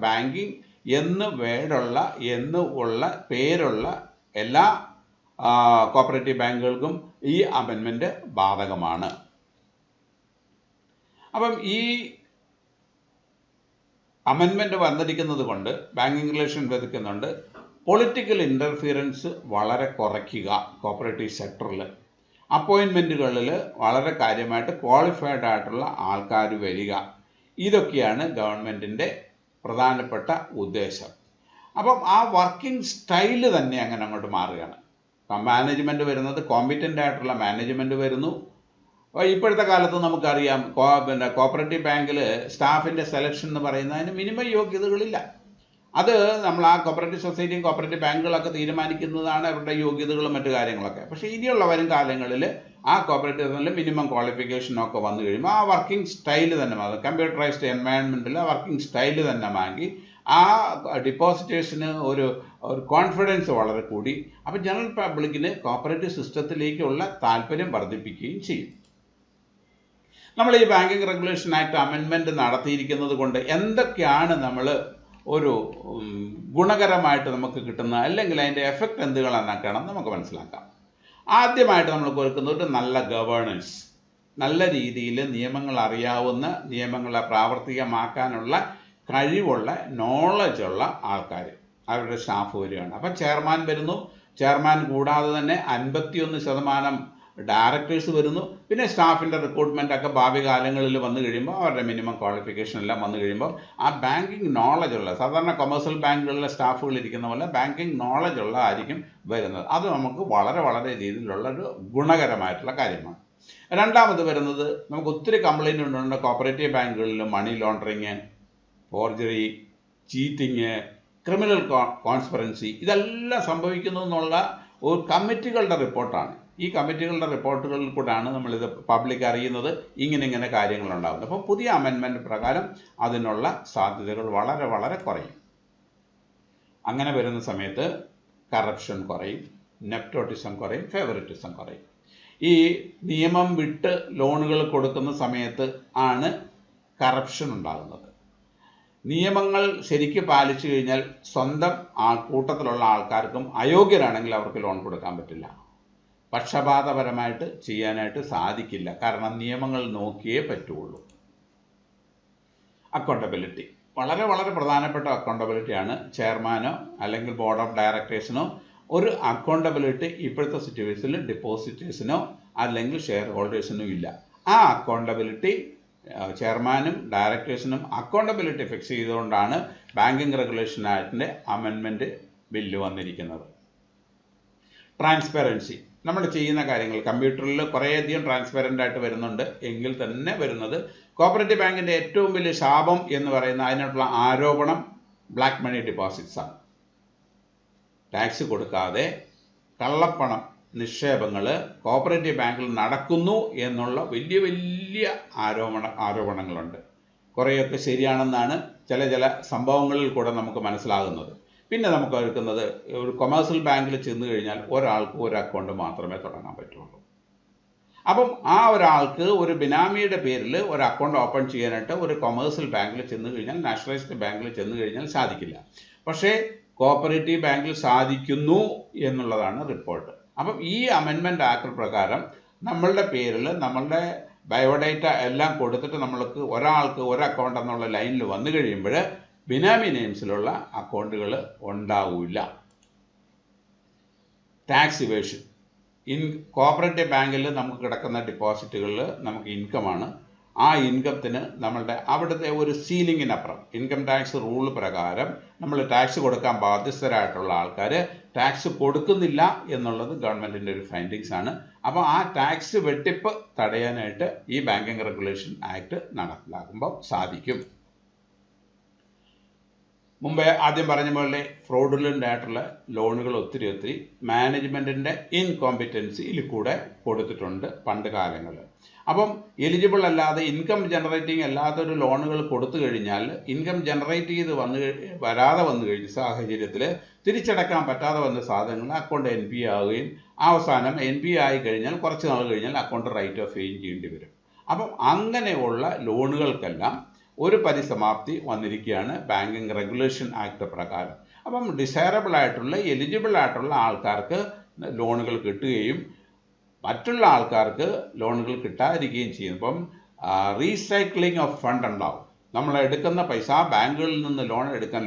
ബാങ്കിങ് എന്നുള്ള പേരുള്ള എല്ലാ കോപ്പറേറ്റീവ് ബാങ്കുകൾക്കും ഈ അമെൻമെൻറ്റ് ബാധകമാണ്. അപ്പം ഈ അമെൻമെൻറ്റ് വന്നിരിക്കുന്നത് കൊണ്ട് ബാങ്കിങ് റിലേഷൻ വെതുക്കുന്നുണ്ട്. പൊളിറ്റിക്കൽ ഇൻ്റർഫിയറൻസ് വളരെ കുറയ്ക്കുക. കോപ്പറേറ്റീവ് സെക്ടറിൽ അപ്പോയിൻമെൻറ്റുകളിൽ വളരെ കാര്യമായിട്ട് ക്വാളിഫൈഡ് ആയിട്ടുള്ള ആൾക്കാർ വരിക. ഇതൊക്കെയാണ് ഗവൺമെൻറ്റിൻ്റെ പ്രധാനപ്പെട്ട ഉദ്ദേശം. അപ്പം ആ വർക്കിംഗ് സ്റ്റൈല് തന്നെ അങ്ങനെ അങ്ങോട്ട് മാറുകയാണ്. മാനേജ്മെൻറ്റ് വരുന്നത് കോമ്പിറ്റൻ്റ് ആയിട്ടുള്ള മാനേജ്മെൻറ്റ് വരുന്നു. ഇപ്പോഴത്തെ കാലത്ത് നമുക്കറിയാം, കോപ്പറേറ്റീവ് ബാങ്കിൽ സ്റ്റാഫിൻ്റെ സെലക്ഷൻ എന്ന് പറയുന്നതിന് മിനിമം യോഗ്യതകളില്ല. അത് നമ്മൾ ആ കോപ്പറേറ്റീവ് സൊസൈറ്റിയും കോപ്പറേറ്റീവ് ബാങ്കുകളൊക്കെ തീരുമാനിക്കുന്നതാണ് അവരുടെ യോഗ്യതകളും മറ്റു കാര്യങ്ങളൊക്കെ. പക്ഷേ ഇനിയുള്ള വരും കാലങ്ങളിൽ ആ കോപ്പറേറ്റീവ് മിനിമം ക്വാളിഫിക്കേഷനൊക്കെ വന്നു കഴിയുമ്പോൾ ആ വർക്കിംഗ് സ്റ്റൈല് തന്നെ മാറും. കമ്പ്യൂട്ടറൈസ്ഡ് എൻവയൺമെൻറ്റിൽ ആ വർക്കിംഗ് സ്റ്റൈല് തന്നെ മാറ്റി ആ ഡിപ്പോസിറ്റേഴ്സിന് ഒരു കോൺഫിഡൻസ് വളരെ കൂടി. അപ്പോൾ ജനറൽ പബ്ലിക്കിന് കോപ്പറേറ്റീവ് സിസ്റ്റത്തിലേക്കുള്ള താല്പര്യം വർദ്ധിപ്പിക്കുകയും ചെയ്യും. നമ്മൾ ഈ ബാങ്കിങ് റെഗുലേഷൻ ആക്ട് അമെൻമെൻറ്റ് നടത്തിയിരിക്കുന്നത് കൊണ്ട് എന്തൊക്കെയാണ് നമ്മൾ ഒരു ഗുണകരമായിട്ട് നമുക്ക് കിട്ടുന്ന, അല്ലെങ്കിൽ അതിൻ്റെ എഫക്റ്റ് എന്തുകളെന്നൊക്കെയാണ് നമുക്ക് മനസ്സിലാക്കാം. ആദ്യമായിട്ട് നമ്മൾ കൊടുക്കുന്നത് നല്ല ഗവേണൻസ്, നല്ല രീതിയിൽ നിയമങ്ങൾ അറിയാവുന്ന, നിയമങ്ങളെ പ്രാവർത്തികമാക്കാനുള്ള കഴിവുള്ള, നോളജുള്ള ആൾക്കാർ, അവരുടെ സ്റ്റാഫ് വരികയാണ്. അപ്പം ചെയർമാൻ വരുന്നു. ചെയർമാൻ കൂടാതെ തന്നെ 51% ഡയറക്ടേഴ്സ് വരുന്നു. പിന്നെ സ്റ്റാഫിൻ്റെ റിക്രൂട്ട്മെൻ്റ് ഒക്കെ ഭാവി കാലങ്ങളിൽ വന്നു കഴിയുമ്പോൾ അവരുടെ മിനിമം ക്വാളിഫിക്കേഷൻ എല്ലാം വന്നു കഴിയുമ്പോൾ ആ ബാങ്കിങ് നോളജുള്ള, സാധാരണ കൊമേഴ്സ്യൽ ബാങ്കുകളിലെ സ്റ്റാഫുകൾ ഇരിക്കുന്ന പോലെ ബാങ്കിങ് നോളജുള്ള ആയിരിക്കും വരുന്നത്. അത് നമുക്ക് വളരെ രീതിയിലുള്ളൊരു ഗുണകരമായിട്ടുള്ള കാര്യമാണ്. രണ്ടാമത് വരുന്നത്, നമുക്ക് ഒത്തിരി കംപ്ലൈൻറ്റ് ഉണ്ട് കോപ്പറേറ്റീവ് ബാങ്കുകളിൽ money laundering, forgery, cheating, criminal conspiracy, ഇതെല്ലാം സംഭവിക്കുന്നു എന്നുള്ള ഒരു കമ്മിറ്റികളുടെ റിപ്പോർട്ടാണ്. ഈ കമ്മിറ്റികളുടെ റിപ്പോർട്ടുകളിൽ കൂടാണ് നമ്മളിത് പബ്ലിക് അറിയുന്നത്. ഇങ്ങനെ കാര്യങ്ങളുണ്ടാകുന്നത്. അപ്പോൾ പുതിയ അമെൻമെൻറ്റ് പ്രകാരം അതിനുള്ള സാധ്യതകൾ വളരെ കുറയും. അങ്ങനെ വരുന്ന സമയത്ത് കറപ്ഷൻ കുറയും, നെപ്റ്റോട്ടിസം കുറയും, ഫേവറിറ്റിസം കുറയും. ഈ നിയമം വിട്ട് ലോണുകൾ കൊടുക്കുന്ന സമയത്ത് ആണ് കറപ്ഷൻ ഉണ്ടാകുന്നത്. നിയമങ്ങൾ ശരിക്കും പാലിച്ചു കഴിഞ്ഞാൽ സ്വന്തം കൂട്ടത്തിലുള്ള ആൾക്കാർക്കും അയോഗ്യരാണെങ്കിൽ അവർക്ക് ലോൺ കൊടുക്കാൻ പറ്റില്ല. പക്ഷപാതപരമായിട്ട് ചെയ്യാനായിട്ട് സാധിക്കില്ല. കാരണം നിയമങ്ങൾ നോക്കിയേ പറ്റുള്ളൂ. അക്കൗണ്ടബിലിറ്റി വളരെ പ്രധാനപ്പെട്ട അക്കൗണ്ടബിലിറ്റിയാണ്. ചെയർമാനോ അല്ലെങ്കിൽ ബോർഡ് ഓഫ് ഡയറക്ടേഴ്സിനോ ഒരു അക്കൗണ്ടബിലിറ്റി ഇപ്പോഴത്തെ സിറ്റുവേഷനിൽ ഡെപ്പോസിറ്റേഴ്സിനോ അല്ലെങ്കിൽ ഷെയർ ഹോൾഡേഴ്സിനോ ഇല്ല. ആ അക്കൗണ്ടബിലിറ്റി ചെയർമാനും ഡയറക്ടേഴ്സിനും അക്കൗണ്ടബിലിറ്റി ഫിക്സ് ചെയ്തുകൊണ്ടാണ് ബാങ്കിങ് റെഗുലേഷൻ ആക്ടിൻ്റെ അമെൻമെൻറ്റ് ബില്ല് വന്നിരിക്കുന്നത്. ട്രാൻസ്പെറൻസി, നമ്മൾ ചെയ്യുന്ന കാര്യങ്ങൾ കമ്പ്യൂട്ടറിൽ കുറേയധികം ട്രാൻസ്പെറൻ്റ് ആയിട്ട് വരുന്നുണ്ട്. എങ്കിൽ തന്നെ വരുന്നത് കോപ്പറേറ്റീവ് ബാങ്കിൻ്റെ ഏറ്റവും വലിയ ശാപം എന്ന് പറയുന്ന അതിനുള്ള ആരോപണം ബ്ലാക്ക് മണി ഡെപ്പോസിറ്റ്സ് ആണ്. ടാക്സ് കൊടുക്കാതെ കള്ളപ്പണം നിക്ഷേപങ്ങൾ കോപ്പറേറ്റീവ് ബാങ്കിൽ നടക്കുന്നു എന്നുള്ള വലിയ വലിയ ആരോപണങ്ങളുണ്ട്. കുറേയൊക്കെ ശരിയാണെന്നാണ് ചില സംഭവങ്ങളിൽ കൂടെ നമുക്ക് മനസ്സിലാകുന്നത്. പിന്നെ നമുക്ക് എടുക്കുന്നത് ഒരു കൊമേഴ്സ്യൽ ബാങ്കിൽ ചെന്ന് കഴിഞ്ഞാൽ ഒരാൾക്ക് ഒരു അക്കൗണ്ട് മാത്രമേ തുടങ്ങാൻ പറ്റുള്ളൂ. അപ്പം ആ ഒരാൾക്ക് ഒരു ബിനാമിയുടെ പേരിൽ ഒരു അക്കൗണ്ട് ഓപ്പൺ ചെയ്യാനായിട്ട് ഒരു കൊമേഴ്സ്യൽ ബാങ്കിൽ ചെന്ന് കഴിഞ്ഞാൽ, നാഷണലൈസ്ഡ് ബാങ്കിൽ ചെന്ന് കഴിഞ്ഞാൽ സാധിക്കില്ല. പക്ഷേ കോപ്പറേറ്റീവ് ബാങ്കിൽ സാധിക്കുന്നു എന്നുള്ളതാണ് റിപ്പോർട്ട്. അപ്പം ഈ അമെൻമെൻറ്റ് ആക്ട് പ്രകാരം നമ്മളുടെ പേരിൽ നമ്മളുടെ ബയോഡേറ്റ എല്ലാം കൊടുത്തിട്ട് നമ്മൾക്ക് ഒരാൾക്ക് ഒരു അക്കൗണ്ട് എന്നുള്ള ലൈനിൽ വന്നു കഴിയുമ്പോൾ ബിനാമി നെയിംസിലുള്ള അക്കൗണ്ടുകൾ ഉണ്ടാവില്ല. Tax evasion. കോപ്പറേറ്റീവ് ബാങ്കിൽ നമുക്ക് കിടക്കുന്ന ഡിപ്പോസിറ്റുകളിൽ നമുക്ക് ഇൻകമാണ്. ആ ഇൻകത്തിന് നമ്മളുടെ അവിടുത്തെ ഒരു സീലിങ്ങിനപ്പുറം ഇൻകം ടാക്സ് റൂൾ പ്രകാരം നമ്മൾ ടാക്സ് കൊടുക്കാൻ ബാധ്യസ്ഥരായിട്ടുള്ള ആൾക്കാർ ടാക്സ് കൊടുക്കുന്നില്ല എന്നുള്ളത് ഗവൺമെൻറ്റിൻ്റെ ഒരു ഫൈൻഡിങ്സ് ആണ്. അപ്പോൾ ആ ടാക്സ് വെട്ടിപ്പ് തടയാനായിട്ട് ഈ ബാങ്കിങ് റെഗുലേഷൻ ആക്ട് നടപ്പിലാക്കുമ്പോൾ സാധിക്കും. മുമ്പേ ആദ്യം പറഞ്ഞ പോലെ ഫ്രോഡുലൻ്റ് ആയിട്ടുള്ള ലോണുകൾ ഒത്തിരി മാനേജ്മെൻറ്റിൻ്റെ ഇൻകോമ്പിറ്റൻസിയിൽ കൂടെ കൊടുത്തിട്ടുണ്ട് പണ്ട് കാലങ്ങളിൽ. അപ്പം എലിജിബിൾ അല്ലാതെ ഇൻകം ജനറേറ്റിംഗ് അല്ലാത്തൊരു ലോണുകൾ കൊടുത്തു കഴിഞ്ഞാൽ ഇൻകം ജനറേറ്റ് ചെയ്ത് വരാതെ വന്നു കഴിഞ്ഞ സാഹചര്യത്തിൽ തിരിച്ചടക്കാൻ പറ്റാതെ വന്ന സാധനങ്ങൾ അക്കൗണ്ട് NPA ആവുകയും അവസാനം NPA ആയി കഴിഞ്ഞാൽ കുറച്ച് നാൾ കഴിഞ്ഞാൽ അക്കൗണ്ട് റൈറ്റ് ഓഫ് ഫെയിൻ ചെയ്യേണ്ടി വരും. അപ്പം അങ്ങനെയുള്ള ലോണുകൾക്കെല്ലാം ഒരു പരിസമാപ്തി വന്നിരിക്കുകയാണ് ബാങ്കിങ് റെഗുലേഷൻ ആക്ട് പ്രകാരം. അപ്പം ഡിസൈറബിൾ ആയിട്ടുള്ള എലിജിബിൾ ആയിട്ടുള്ള ആൾക്കാർക്ക് ലോണുകൾ കിട്ടുകയും മറ്റുള്ള ആൾക്കാർക്ക് ലോണുകൾ കിട്ടാതിരിക്കുകയും ചെയ്യും. ഇപ്പം റീസൈക്ലിംഗ് ഓഫ് ഫണ്ട് ഉണ്ടാവും. നമ്മൾ എടുക്കുന്ന പൈസ ബാങ്കുകളിൽ നിന്ന്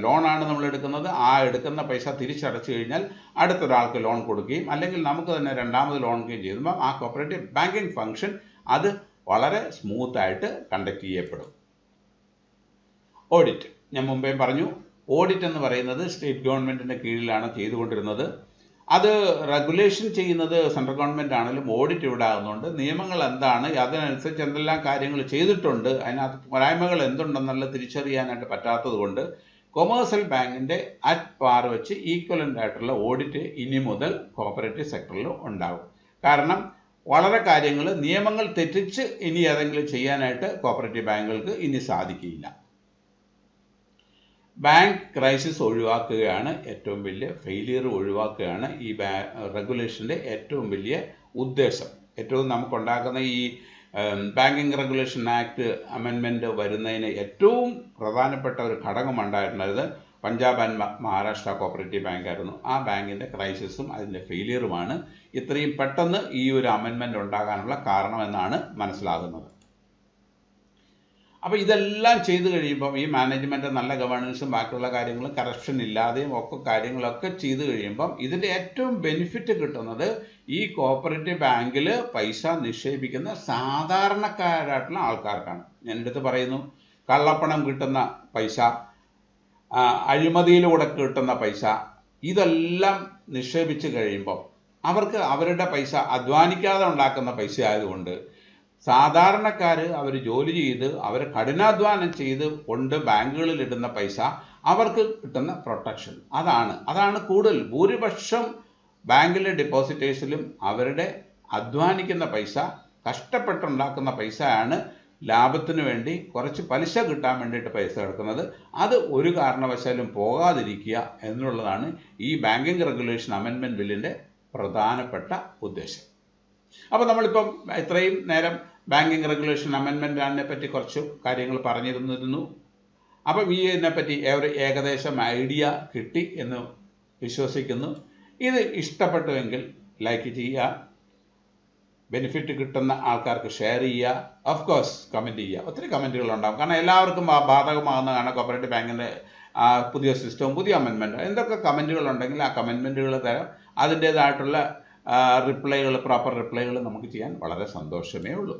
ലോണാണ് നമ്മൾ എടുക്കുന്നത്. ആ എടുക്കുന്ന പൈസ തിരിച്ചടച്ചു കഴിഞ്ഞാൽ അടുത്തൊരാൾക്ക് ലോൺ കൊടുക്കുകയും അല്ലെങ്കിൽ നമുക്ക് തന്നെ രണ്ടാമത് ലോൺ ചെയ്യുമ്പോൾ ആ കോപ്പറേറ്റീവ് ബാങ്കിങ് ഫംഗ്ഷൻ അത് വളരെ സ്മൂത്തായിട്ട് കണ്ടക്ട് ചെയ്യപ്പെടും. ഓഡിറ്റ്. ഞാൻ മുമ്പേ പറഞ്ഞു, ഓഡിറ്റ് എന്ന് പറയുന്നത് സ്റ്റേറ്റ് ഗവൺമെൻറ്റിൻ്റെ കീഴിലാണ് ചെയ്തുകൊണ്ടിരുന്നത്. അത് റെഗുലേഷൻ ചെയ്യുന്നത് സെൻട്രൽ ഗവൺമെൻറ് ആണെങ്കിലും ഓഡിറ്റ് ഇവിടെ ആകുന്നുണ്ട്. നിയമങ്ങൾ എന്താണ്, അതിനനുസരിച്ച് എന്തെല്ലാം കാര്യങ്ങൾ ചെയ്തിട്ടുണ്ട്, അതിനകത്ത് പോരായ്മകൾ എന്തുണ്ടെന്നുള്ള തിരിച്ചറിയാനായിട്ട് പറ്റാത്തത് കൊണ്ട് കൊമേഴ്സ്യൽ ബാങ്കിൻ്റെ അറ്റ് പാർ വെച്ച് ഈക്വലൻ്റ് ആയിട്ടുള്ള ഓഡിറ്റ് ഇനി മുതൽ കോപ്പറേറ്റീവ് സെക്ടറിൽ ഉണ്ടാകും. കാരണം വളരെ കാര്യങ്ങൾ നിയമങ്ങൾ തെറ്റിച്ച് ഇനി ഏതെങ്കിലും ചെയ്യാനായിട്ട് കോപ്പറേറ്റീവ് ബാങ്കുകൾക്ക് ഇനി സാധിക്കില്ല. ബാങ്ക് ക്രൈസിസ് ഒഴിവാക്കുകയാണ് ഏറ്റവും വലിയ ഫെയിലിയർ ഒഴിവാക്കുകയാണ് ഈ റെഗുലേഷൻ്റെ ഏറ്റവും വലിയ ഉദ്ദേശം. ഏറ്റവും നമുക്കുണ്ടാക്കുന്ന ഈ ബാങ്കിങ് റെഗുലേഷൻ ആക്ട് അമെൻമെൻറ്റ് വരുന്നതിന് ഏറ്റവും പ്രധാനപ്പെട്ട ഒരു ഘടകമുണ്ടായിരുന്നത് പഞ്ചാബ് ആൻഡ് മഹാരാഷ്ട്ര കോപ്പറേറ്റീവ് ബാങ്കായിരുന്നു. ആ ബാങ്കിൻ്റെ ക്രൈസിസും അതിൻ്റെ ഫെയിലിയറുമാണ് ഇത്രയും പെട്ടെന്ന് ഈ ഒരു അമെൻമെൻറ്റ് ഉണ്ടാകാനുള്ള കാരണമെന്നാണ് മനസ്സിലാകുന്നത്. അപ്പോൾ ഇതെല്ലാം ചെയ്തു കഴിയുമ്പം ഈ മാനേജ്മെൻറ്റ് നല്ല ഗവേണൻസും ബാക്കിയുള്ള കാര്യങ്ങളും കറപ്ഷൻ ഇല്ലാതെയും ഒക്കെ കാര്യങ്ങളൊക്കെ ചെയ്തു കഴിയുമ്പം ഇതിൻ്റെ ഏറ്റവും ബെനിഫിറ്റ് കിട്ടുന്നത് ഈ കോപ്പറേറ്റീവ് ബാങ്കിൽ പൈസ നിക്ഷേപിക്കുന്ന സാധാരണക്കാരായിട്ടുള്ള ആൾക്കാർക്കാണ്. ഞാനെടുത്ത് പറയുന്നു, കള്ളപ്പണം കിട്ടുന്ന പൈസ, അഴിമതിയിലൂടെ കിട്ടുന്ന പൈസ, ഇതെല്ലാം നിക്ഷേപിച്ച് കഴിയുമ്പം അവർക്ക് അവരുടെ പൈസ അധ്വാനിക്കാതെ ഉണ്ടാക്കുന്ന പൈസ ആയതുകൊണ്ട് സാധാരണക്കാർ അവർ ജോലി ചെയ്ത് അവർ കഠിനാധ്വാനം ചെയ്ത് കൊണ്ട് ബാങ്കുകളിൽ ഇടുന്ന പൈസ അവർക്ക് കിട്ടുന്ന പ്രൊട്ടക്ഷൻ അതാണ് കൂടുതൽ. ഭൂരിപക്ഷം ബാങ്കിലെ ഡെപ്പോസിറ്റേഴ്സിലും അവരുടെ അധ്വാനിക്കുന്ന പൈസ, കഷ്ടപ്പെട്ടുണ്ടാക്കുന്ന പൈസയാണ് ലാഭത്തിന് വേണ്ടി കുറച്ച് പലിശ കിട്ടാൻ വേണ്ടിയിട്ട് പൈസ എടുക്കുന്നത്. അത് ഒരു കാരണവശാലും പോകാതിരിക്കുക എന്നുള്ളതാണ് ഈ ബാങ്കിങ് റെഗുലേഷൻ അമെൻമെൻറ്റ് ബില്ലിൻ്റെ പ്രധാനപ്പെട്ട ഉദ്ദേശം. അപ്പോൾ നമ്മളിപ്പം ഇത്രയും നേരം ബാങ്കിങ് റെഗുലേഷൻ അമെൻമെൻറ്റിനെ പറ്റി കുറച്ച് കാര്യങ്ങൾ പറഞ്ഞിരുന്നിരുന്നു. അപ്പം ഇതിനെപ്പറ്റി ഒരു ഏകദേശം ഐഡിയ കിട്ടി എന്ന് വിശ്വസിക്കുന്നു. ഇത് ഇഷ്ടപ്പെട്ടുവെങ്കിൽ ലൈക്ക് ചെയ്യുക, ബെനിഫിറ്റ് കിട്ടുന്ന ആൾക്കാർക്ക് ഷെയർ ചെയ്യുക, ഓഫ് കോഴ്സ് കമൻറ്റ് ചെയ്യുക. ഒത്തിരി കമൻറ്റുകളുണ്ടാകും. കാരണം എല്ലാവർക്കും ബാധകമാകുന്നതാണ് കോപ്പറേറ്റീവ് ബാങ്കിൻ്റെ പുതിയ സിസ്റ്റവും പുതിയ അമെൻമെൻറ്റും. എന്തൊക്കെ കമൻറ്റുകളുണ്ടെങ്കിൽ ആ കമൻറ്റുകൾ തരാം. അതിൻ്റേതായിട്ടുള്ള പ്രോപ്പർ റിപ്ലൈകൾ നമുക്ക് ചെയ്യാൻ വളരെ സന്തോഷമേ ഉള്ളൂ.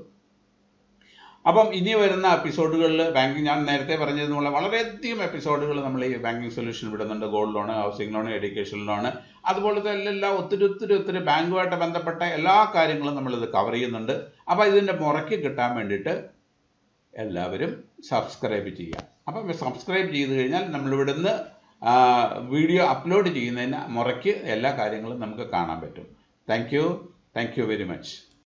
അപ്പം ഇനി വരുന്ന എപ്പിസോഡുകളിൽ ബാങ്കിങ്, ഞാൻ നേരത്തെ പറഞ്ഞതുപോലെ വളരെയധികം എപ്പിസോഡുകൾ നമ്മൾ ഈ ബാങ്കിങ് സൊല്യൂഷൻ വിടുന്നുണ്ട്. Gold loan, housing loan, education loan, അതുപോലത്തെ എല്ലാം ഒത്തിരി ബാങ്കുമായിട്ട് ബന്ധപ്പെട്ട എല്ലാ കാര്യങ്ങളും നമ്മളിത് കവർ ചെയ്യുന്നുണ്ട്. അപ്പോൾ ഇതിൻ്റെ മുറയ്ക്ക് കിട്ടാൻ വേണ്ടിയിട്ട് എല്ലാവരും സബ്സ്ക്രൈബ് ചെയ്യുക. അപ്പം സബ്സ്ക്രൈബ് ചെയ്ത് കഴിഞ്ഞാൽ നമ്മളിവിടുന്ന് വീഡിയോ അപ്ലോഡ് ചെയ്യുന്നതിന് മുറയ്ക്ക് എല്ലാ കാര്യങ്ങളും നമുക്ക് കാണാൻ പറ്റും. Thank you very much.